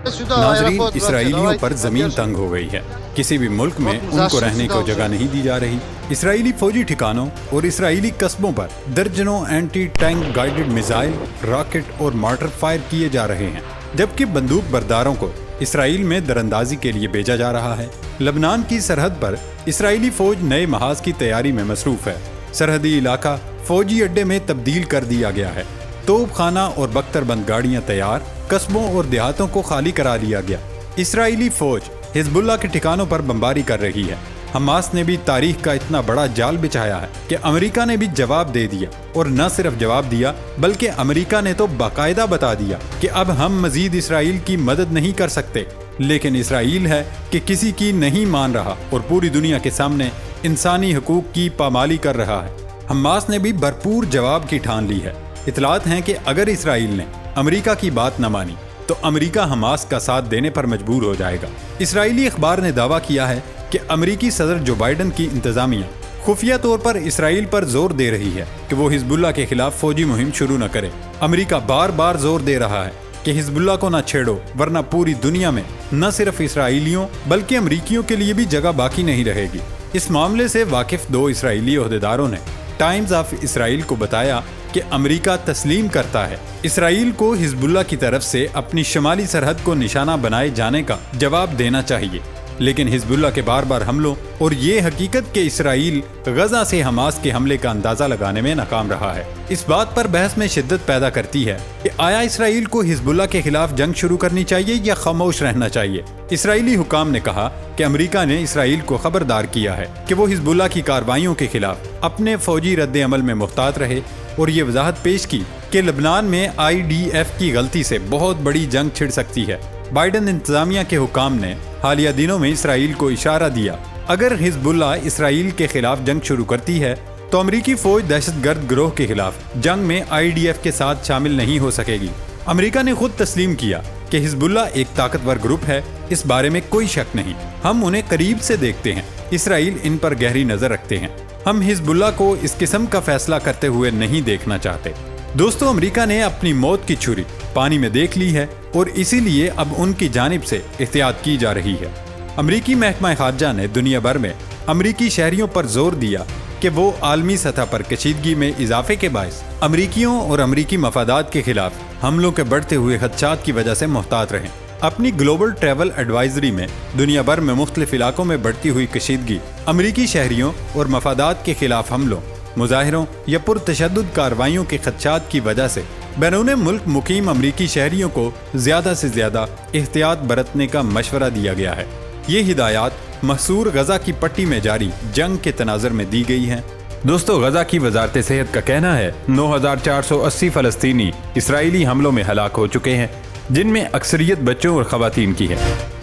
ناظرین، اسرائیلیوں پر زمین تنگ ہو گئی ہے۔ کسی بھی ملک میں ان کو رہنے کو جگہ نہیں دی جا رہی۔ اسرائیلی فوجی ٹھکانوں اور اسرائیلی قصبوں پر درجنوں anti tank guided missile, rocket اور مارٹر فائر کیے جا رہے ہیں، جبکہ بندوق برداروں کو اسرائیل میں دراندازی کے لیے بھیجا جا رہا ہے۔ لبنان کی سرحد پر اسرائیلی فوج نئے محاذ کی تیاری میں مصروف ہے۔ سرحدی علاقہ فوجی اڈے میں تبدیل کر دیا گیا ہے۔ توپ خانہ اور بختر بند گاڑیاں تیار، قصبوں اور دیہاتوں کو خالی کرا لیا گیا۔ اسرائیلی فوج حزب اللہ کے ٹھکانوں پر بمباری کر رہی ہے۔ حماس نے بھی تاریخ کا اتنا بڑا جال بچھایا ہے کہ امریکہ نے بھی جواب دے دیا، اور نہ صرف جواب دیا بلکہ امریکہ نے تو باقاعدہ بتا دیا کہ اب ہم مزید اسرائیل کی مدد نہیں کر سکتے۔ لیکن اسرائیل ہے کہ کسی کی نہیں مان رہا اور پوری دنیا کے سامنے انسانی حقوق کی پامالی کر رہا ہے۔ حماس نے بھی بھرپور جواب کی ٹھان لی ہے۔ اطلاعات ہیں کہ اگر اسرائیل نے امریکہ کی بات نہ مانی تو امریکہ حماس کا ساتھ دینے پر مجبور ہو جائے گا۔ اسرائیلی اخبار نے دعویٰ کیا ہے کہ امریکی صدر جو بائیڈن کی انتظامیہ خفیہ طور پر اسرائیل پر زور دے رہی ہے کہ وہ حزب اللہ کے خلاف فوجی مہم شروع نہ کرے۔ امریکہ بار بار زور دے رہا ہے کہ حزب اللہ کو نہ چھیڑو، ورنہ پوری دنیا میں نہ صرف اسرائیلیوں بلکہ امریکیوں کے لیے بھی جگہ باقی نہیں رہے گی۔ اس معاملے سے واقف دو اسرائیلی عہدیداروں نے ٹائمز آف اسرائیل کو بتایا کہ امریکہ تسلیم کرتا ہے اسرائیل کو حزب اللہ کی طرف سے اپنی شمالی سرحد کو نشانہ بنائے جانے کا جواب دینا چاہیے، لیکن حزب اللہ کے بار بار حملوں اور یہ حقیقت کہ اسرائیل غزہ سے حماس کے حملے کا اندازہ لگانے میں ناکام رہا ہے، اس بات پر بحث میں شدت پیدا کرتی ہے کہ آیا اسرائیل کو حزب اللہ کے خلاف جنگ شروع کرنی چاہیے یا خاموش رہنا چاہیے۔ اسرائیلی حکام نے کہا کہ امریکہ نے اسرائیل کو خبردار کیا ہے کہ وہ حزب اللہ کی کارروائیوں کے خلاف اپنے فوجی رد عمل میں محتاط رہے، اور یہ وضاحت پیش کی کہ لبنان میں IDF کی غلطی سے بہت بڑی جنگ چھڑ سکتی ہے۔ بائیڈن انتظامیہ کے حکام نے حالیہ دنوں میں اسرائیل کو اشارہ دیا اگر حزب اللہ اسرائیل کے خلاف جنگ شروع کرتی ہے تو امریکی فوج دہشت گرد گروہ کے خلاف جنگ میں IDF کے ساتھ شامل نہیں ہو سکے گی۔ امریکہ نے خود تسلیم کیا کہ حزب اللہ ایک طاقتور گروپ ہے، اس بارے میں کوئی شک نہیں۔ ہم انہیں قریب سے دیکھتے ہیں، اسرائیل ان پر گہری نظر رکھتے ہیں۔ ہم حزب اللہ کو اس قسم کا فیصلہ کرتے ہوئے نہیں دیکھنا چاہتے۔ دوستو، امریکہ نے اپنی موت کی چھری پانی میں دیکھ لی ہے اور اسی لیے اب ان کی جانب سے احتیاط کی جا رہی ہے۔ امریکی محکمہ خارجہ نے دنیا بھر میں امریکی شہریوں پر زور دیا کہ وہ عالمی سطح پر کشیدگی میں اضافے کے باعث امریکیوں اور امریکی مفادات کے خلاف حملوں کے بڑھتے ہوئے خدشات کی وجہ سے محتاط رہیں۔ اپنی گلوبل ٹریول ایڈوائزری میں دنیا بھر میں مختلف علاقوں میں بڑھتی ہوئی کشیدگی، امریکی شہریوں اور مفادات کے خلاف حملوں، مظاہروں یا پرتشدد کارروائیوں کے خدشات کی وجہ سے بیرون ملک مقیم امریکی شہریوں کو زیادہ سے زیادہ احتیاط برتنے کا مشورہ دیا گیا ہے۔ یہ ہدایات محصور غزہ کی پٹی میں جاری جنگ کے تناظر میں دی گئی ہیں۔ دوستو، غزہ کی وزارت صحت کا کہنا ہے 9480 فلسطینی اسرائیلی حملوں میں ہلاک ہو چکے ہیں، جن میں اکثریت بچوں اور خواتین کی ہے۔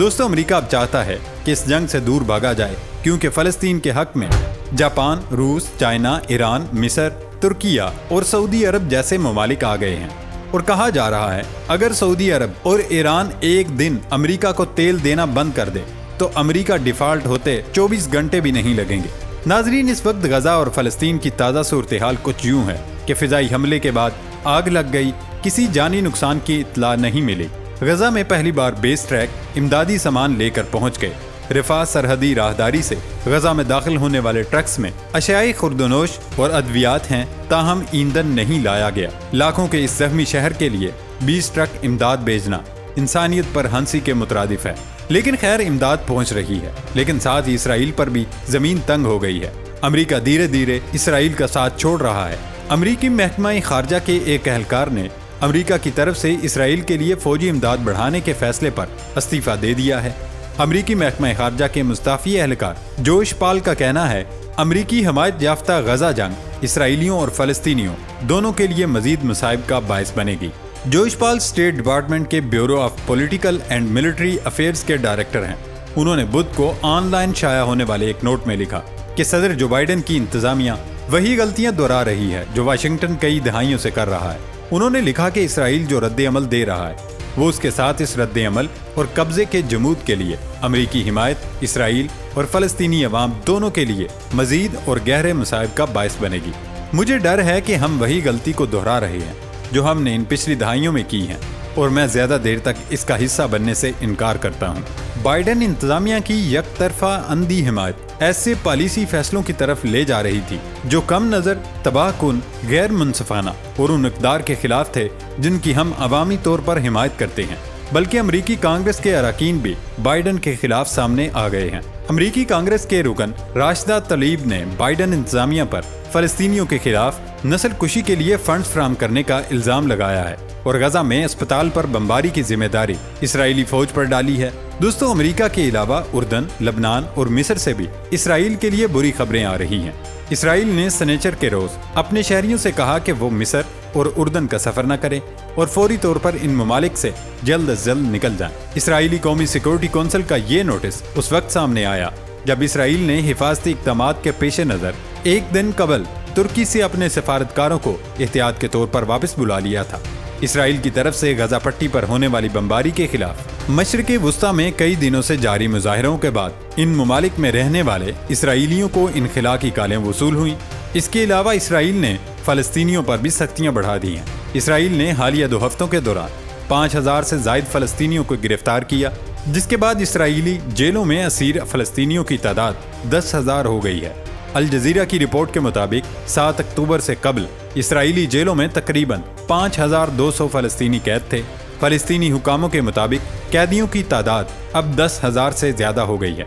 دوستو، امریکہ اب چاہتا ہے کہ اس جنگ سے دور بھاگا جائے، کیونکہ فلسطین کے حق میں جاپان، روس، چائنا، ایران، مصر، ترکیہ اور سعودی عرب جیسے ممالک آ گئے ہیں، اور کہا جا رہا ہے اگر سعودی عرب اور ایران ایک دن امریکہ کو تیل دینا بند کر دے تو امریکہ ڈیفالٹ ہوتے 24 گھنٹے بھی نہیں لگیں گے۔ ناظرین، اس وقت غزہ اور فلسطین کی تازہ صورتحال کچھ یوں ہے کہ فضائی حملے کے بعد آگ لگ گئی، کسی جانی نقصان کی اطلاع نہیں ملی۔ غزہ میں پہلی بار بیس ٹریک امدادی سامان لے کر پہنچ گئے۔ رفاح سرحدی راہداری سے غزہ میں داخل ہونے والے ٹرکس میں اشیاء خوردونوش اور ادویات ہیں، تاہم ایندھن نہیں لایا گیا۔ لاکھوں کے اس زخمی شہر کے لیے 20 ٹرک امداد بھیجنا انسانیت پر ہنسی کے مترادف ہے، لیکن خیر امداد پہنچ رہی ہے، لیکن ساتھ ہی اسرائیل پر بھی زمین تنگ ہو گئی ہے۔ امریکہ دھیرے دھیرے اسرائیل کا ساتھ چھوڑ رہا ہے۔ امریکی محکمہ خارجہ کے ایک اہلکار نے امریکہ کی طرف سے اسرائیل کے لیے فوجی امداد بڑھانے کے فیصلے پر استعفیٰ دے دیا ہے۔ امریکی محکمہ خارجہ کے مستعفی اہلکار جوش پال کا کہنا ہے امریکی حمایت یافتہ غزہ جنگ اسرائیلیوں اور فلسطینیوں دونوں کے لیے مزید مصائب کا باعث بنے گی۔ جوش پال اسٹیٹ ڈپارٹمنٹ کے bureau of political and military affairs کے ڈائریکٹر ہیں۔ انہوں نے بدھ کو آن لائن شائع ہونے والے ایک نوٹ میں لکھا کہ صدر جو بائیڈن کی انتظامیہ وہی غلطیاں دہرا رہی ہے جو واشنگٹن کئی دہائیوں سے کر رہا ہے۔ انہوں نے لکھا کہ اسرائیل جو رد عمل دے رہا ہے وہ اس کے ساتھ اس رد عمل اور قبضے کے جمود کے لیے امریکی حمایت اسرائیل اور فلسطینی عوام دونوں کے لیے مزید اور گہرے مصائب کا باعث بنے گی۔ مجھے ڈر ہے کہ ہم وہی غلطی کو دہرا رہے ہیں جو ہم نے ان پچھلی دہائیوں میں کی ہیں۔ اور میں زیادہ دیر تک اس کا حصہ بننے سے انکار کرتا ہوں۔ بائیڈن انتظامیہ کی یک طرفہ اندھی حمایت ایسے پالیسی فیصلوں کی طرف لے جا رہی تھی جو کم نظر، تباہ کن، غیر منصفانہ اور ان اقدار کے خلاف تھے جن کی ہم عوامی طور پر حمایت کرتے ہیں، بلکہ امریکی کانگریس کے اراکین بھی بائیڈن کے خلاف سامنے آ گئے ہیں۔ امریکی کانگریس کے رکن راشدہ طلیب نے بائیڈن انتظامیہ پر فلسطینیوں کے خلاف نسل کشی کے لیے فنڈز فراہم کرنے کا الزام لگایا ہے اور غزہ میں اسپتال پر بمباری کی ذمہ داری اسرائیلی فوج پر ڈالی ہے۔ دوستو، امریکہ کے علاوہ اردن، لبنان اور مصر سے بھی اسرائیل کے لیے بری خبریں آ رہی ہیں۔ اسرائیل نے سنیچر کے روز اپنے شہریوں سے کہا کہ وہ مصر اور اردن کا سفر نہ کریں اور فوری طور پر ان ممالک سے جلد از جلد نکل جائیں۔ اسرائیلی قومی سیکورٹی کونسل کا یہ نوٹس اس وقت سامنے آیا جب اسرائیل نے حفاظتی اقدامات کے پیش نظر ایک دن قبل ترکی سے اپنے سفارتکاروں کو احتیاط کے طور پر واپس بلا لیا تھا۔ اسرائیل کی طرف سے غزہ پٹی پر ہونے والی بمباری کے خلاف مشرق وسطیٰ میں کئی دنوں سے جاری مظاہروں کے بعد ان ممالک میں رہنے والے اسرائیلیوں کو انخلا کی کالیں وصول ہوئیں۔ اس کے علاوہ اسرائیل نے فلسطینیوں پر بھی سختیاں بڑھا دی ہیں۔ اسرائیل نے حالیہ 2 ہفتوں کے دوران 5000 سے زائد فلسطینیوں کو گرفتار کیا، جس کے بعد اسرائیلی جیلوں میں اسیر فلسطینیوں کی تعداد 10,000 ہو گئی ہے۔ الجزیرہ کی رپورٹ کے مطابق 7 اکتوبر سے قبل اسرائیلی جیلوں میں تقریباً 5200 فلسطینی قید تھے۔ فلسطینی حکاموں کے مطابق قیدیوں کی تعداد اب 10,000 سے زیادہ ہو گئی ہے۔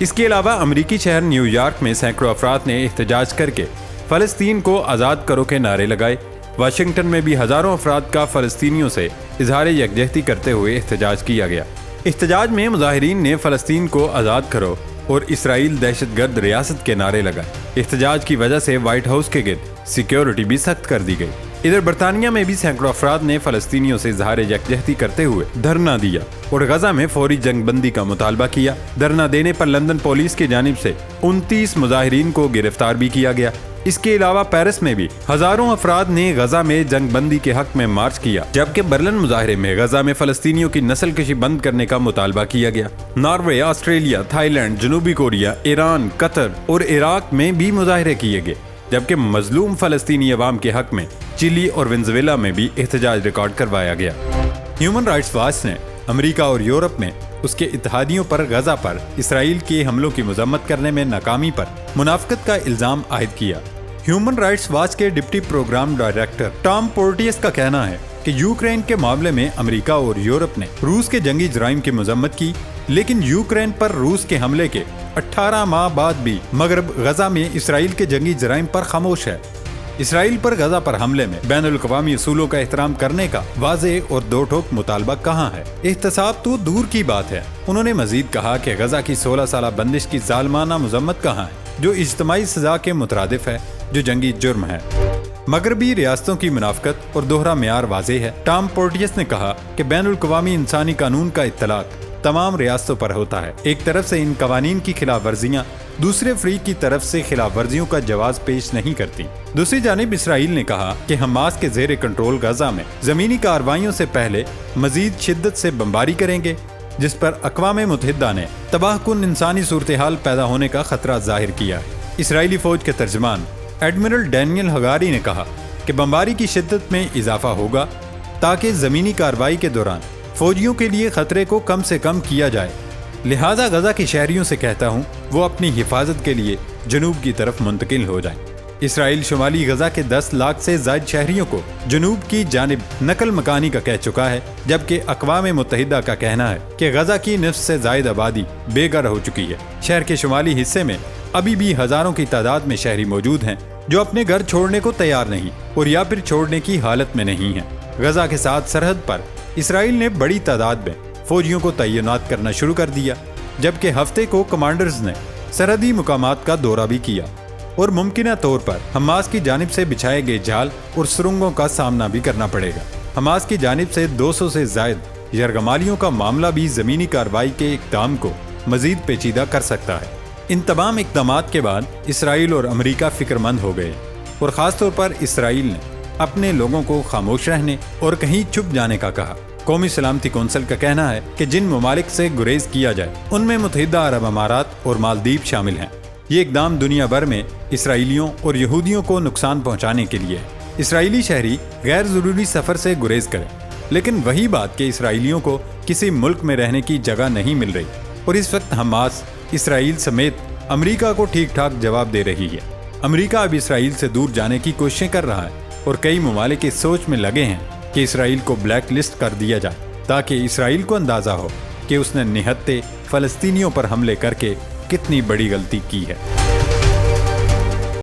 اس کے علاوہ امریکی شہر نیو یارک میں سینکڑوں افراد نے احتجاج کر کے فلسطین کو آزاد کرو کے نعرے لگائے۔ واشنگٹن میں بھی ہزاروں افراد کا فلسطینیوں سے اظہار یکجہتی کرتے ہوئے احتجاج کیا گیا۔ احتجاج میں مظاہرین نے فلسطین کو آزاد کرو اور اسرائیل دہشت گرد ریاست کے نعرے لگائے۔ احتجاج کی وجہ سے وائٹ ہاؤس کے گرد سیکیورٹی بھی سخت کر دی گئی۔ ادھر برطانیہ میں بھی سینکڑوں افراد نے فلسطینیوں سے اظہار یکجہتی کرتے ہوئے دھرنا دیا اور غزہ میں فوری جنگ بندی کا مطالبہ کیا۔ دھرنا دینے پر لندن پولیس کی جانب سے 29 مظاہرین کو گرفتار بھی کیا گیا۔ اس کے علاوہ پیرس میں بھی ہزاروں افراد نے غزہ میں جنگ بندی کے حق میں مارچ کیا، جبکہ برلن مظاہرے میں غزہ میں فلسطینیوں کی نسل کشی بند کرنے کا مطالبہ کیا گیا۔ ناروے، آسٹریلیا، تھائی لینڈ، جنوبی کوریا، ایران، قطر اور عراق میں بھی مظاہرے کیے گئے، جبکہ مظلوم فلسطینی عوام کے حق میں چلی اور وینزویلا میں بھی احتجاج ریکارڈ کروایا گیا۔ ہیومن رائٹس واچ نے امریکہ اور یورپ میں اس کے اتحادیوں پر غزہ پر اسرائیل کے حملوں کی مذمت کرنے میں ناکامی پر منافقت کا الزام عائد کیا۔ ہیومن رائٹس واچ کے ڈپٹی پروگرام ڈائریکٹر ٹام پورٹیس کا کہنا ہے کہ یوکرین کے معاملے میں امریکہ اور یورپ نے روس کے جنگی جرائم کی مذمت کی، لیکن یوکرین پر روس کے حملے کے 18 ماہ بعد بھی مغرب غزہ میں اسرائیل کے جنگی جرائم پر خاموش ہے۔ اسرائیل پر غزہ پر حملے میں بین الاقوامی اصولوں کا احترام کرنے کا واضح اور دو ٹوک مطالبہ کہاں ہے؟ احتساب تو دور کی بات ہے۔ انہوں نے مزید کہا کہ غزہ کی 16 سالہ بندش کی ظالمانہ مذمت کہاں ہے، جو اجتماعی سزا کے مترادف ہے، جو جنگی جرم ہے۔ مغربی ریاستوں کی منافقت اور دوہرا معیار واضح ہے۔ ٹام پورٹیس نے کہا کہ بین الاقوامی انسانی قانون کا اطلاق تمام ریاستوں پر ہوتا ہے۔ ایک طرف سے ان قوانین کی خلاف ورزیاں دوسرے فریق کی طرف سے خلاف ورزیوں کا جواز پیش نہیں کرتی۔ دوسری جانب اسرائیل نے کہا کہ حماس کے زیر کنٹرول غزہ میں زمینی کارروائیوں سے پہلے مزید شدت سے بمباری کریں گے، جس پر اقوام متحدہ نے تباہ کن انسانی صورتحال پیدا ہونے کا خطرہ ظاہر کیا ہے۔ اسرائیلی فوج کے ترجمان ایڈمرل ڈینیل ہگاری نے کہا کہ بمباری کی شدت میں اضافہ ہوگا تاکہ زمینی کارروائی کے دوران فوجیوں کے لیے خطرے کو کم سے کم کیا جائے، لہٰذا غزہ کے شہریوں سے کہتا ہوں وہ اپنی حفاظت کے لیے جنوب کی طرف منتقل ہو جائیں۔ اسرائیل شمالی غزہ کے 10 لاکھ سے زائد شہریوں کو جنوب کی جانب نقل مکانی کا کہہ چکا ہے، جبکہ اقوام متحدہ کا کہنا ہے کہ غزہ کی نصف سے زائد آبادی بے گھر ہو چکی ہے۔ شہر کے شمالی حصے میں ابھی بھی ہزاروں کی تعداد میں شہری موجود ہیں جو اپنے گھر چھوڑنے کو تیار نہیں اور یا پھر چھوڑنے کی حالت میں نہیں ہیں۔ غزہ کے ساتھ سرحد پر اسرائیل نے بڑی تعداد میں فوجیوں کو تعینات کرنا شروع کر دیا، جبکہ ہفتے کو کمانڈرز نے سرحدی مقامات کا دورہ بھی کیا اور ممکنہ طور پر حماس کی جانب سے بچھائے گئے جال اور سرنگوں کا سامنا بھی کرنا پڑے گا۔ حماس کی جانب سے 200 سے زائد یرغمالیوں کا معاملہ بھی زمینی کارروائی کے اقدام کو مزید پیچیدہ کر سکتا ہے۔ ان تمام اقدامات کے بعد اسرائیل اور امریکہ فکر مند ہو گئے اور خاص طور پر اسرائیل نے اپنے لوگوں کو خاموش رہنے اور کہیں چھپ جانے کا کہا۔ قومی سلامتی کونسل کا کہنا ہے کہ جن ممالک سے گریز کیا جائے ان میں متحدہ عرب امارات اور مالدیپ شامل ہیں۔ یہ اقدام دنیا بھر میں اسرائیلیوں اور یہودیوں کو نقصان پہنچانے کے لیے ہے۔ اسرائیلی شہری غیر ضروری سفر سے گریز کریں لیکن وہی بات کہ اسرائیلیوں کو کسی ملک میں رہنے کی جگہ نہیں مل رہی، اور اس وقت حماس اسرائیل سمیت امریکہ کو ٹھیک ٹھاک جواب دے رہی ہے۔ امریکہ اب اسرائیل سے دور جانے کی کوششیں کر رہا ہے، اور کئی ممالک اس سوچ میں لگے ہیں کہ اسرائیل کو بلیک لسٹ کر دیا جائے، تاکہ اسرائیل کو اندازہ ہو کہ اس نے نہتے فلسطینیوں پر حملے کر کے کتنی بڑی غلطی کی ہے۔